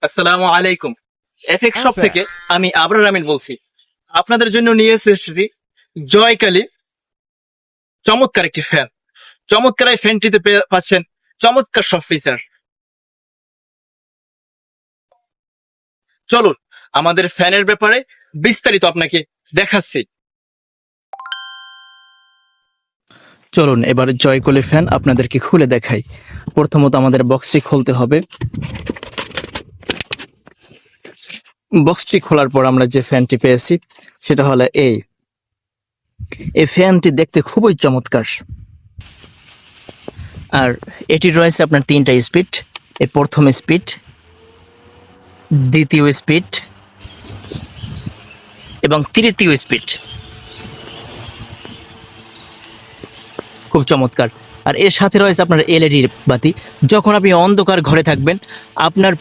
আসসালামু আলাইকুম। FX shop থেকে আমি আবরার আমিন বলছি। আপনাদের জন্য নিয়ে এসেছি জয়কালী চমৎকার একটি ফ্যান। চমৎকার এই ফ্যানটিতে পাচ্ছেন চমৎকার সব ফিচার। চলুন আমাদের ফ্যানের ব্যাপারে বিস্তারিত আপনাকে দেখাচ্ছি। চলুন এবার জয়কলি ফ্যান আপনাদেরকে খুলে দেখাই। প্রথমত আমাদের বক্সটি খুলতে হবে। বক্সটি খোলার পর আমরা যে ফ্যানটি পেয়েছি সেটা হলো এই ফ্যানটি দেখতে খুবই চমৎকার। আর এটি রয়েছে আপনার তিনটা স্পিড। এর প্রথম স্পিড, দ্বিতীয় স্পিড এবং তৃতীয় স্পিড। খুব চমৎকার। আর এর সাথে রয়েছে আপনার এলইডি বাতি। যখন আপনি অন্ধকার ঘরে থাকবেন আপনার